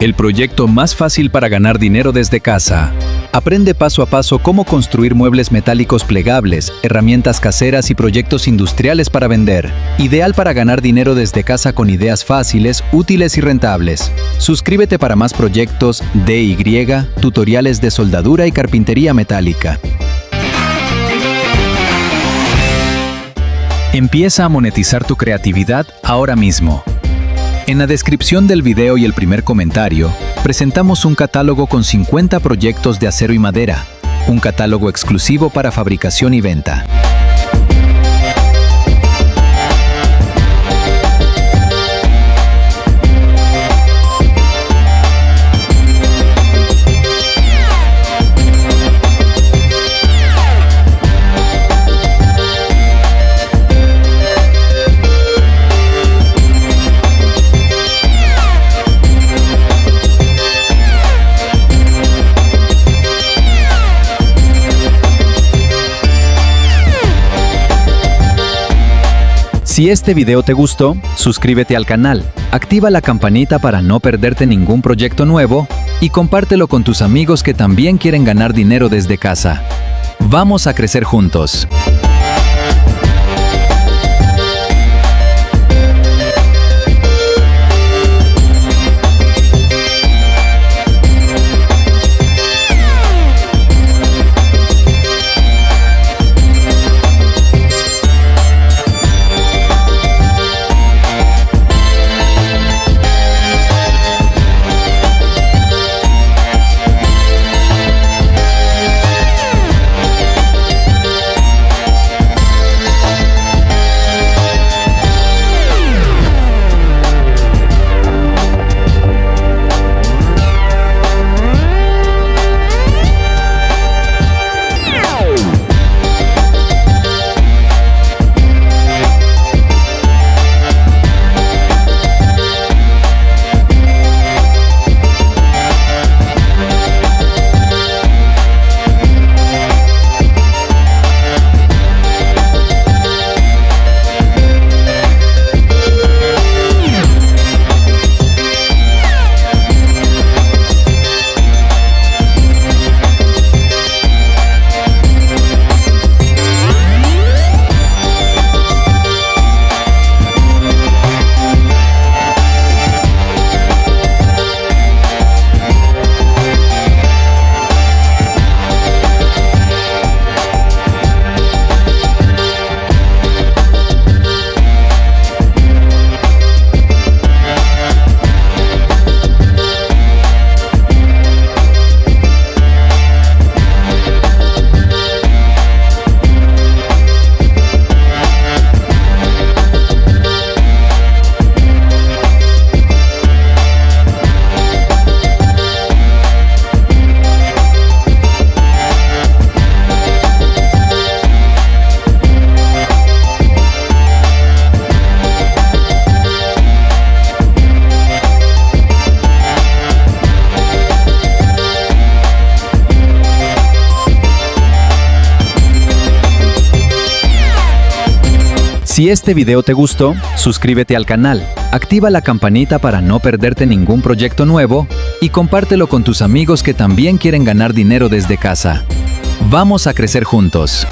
el proyecto más fácil para ganar dinero desde casa. Aprende paso a paso cómo construir muebles metálicos plegables, herramientas caseras y proyectos industriales para vender. Ideal para ganar dinero desde casa con ideas fáciles, útiles y rentables. Suscríbete para más proyectos DY, tutoriales de soldadura y carpintería metálica. Empieza a monetizar tu creatividad ahora mismo. En la descripción del video y el primer comentario, presentamos un catálogo con 50 proyectos de acero y madera, un catálogo exclusivo para fabricación y venta. Si este video te gustó, suscríbete al canal, activa la campanita para no perderte ningún proyecto nuevo y compártelo con tus amigos que también quieren ganar dinero desde casa. Vamos a crecer juntos. Si este video te gustó, suscríbete al canal, activa la campanita para no perderte ningún proyecto nuevo y compártelo con tus amigos que también quieren ganar dinero desde casa. Vamos a crecer juntos.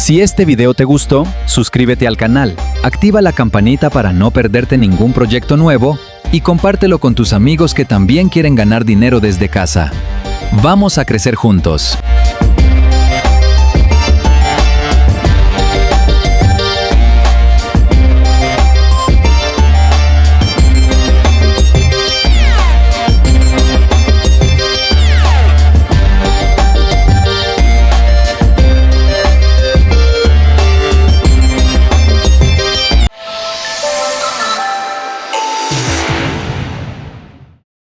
Si este video te gustó, suscríbete al canal, activa la campanita para no perderte ningún proyecto nuevo y compártelo con tus amigos que también quieren ganar dinero desde casa. Vamos a crecer juntos.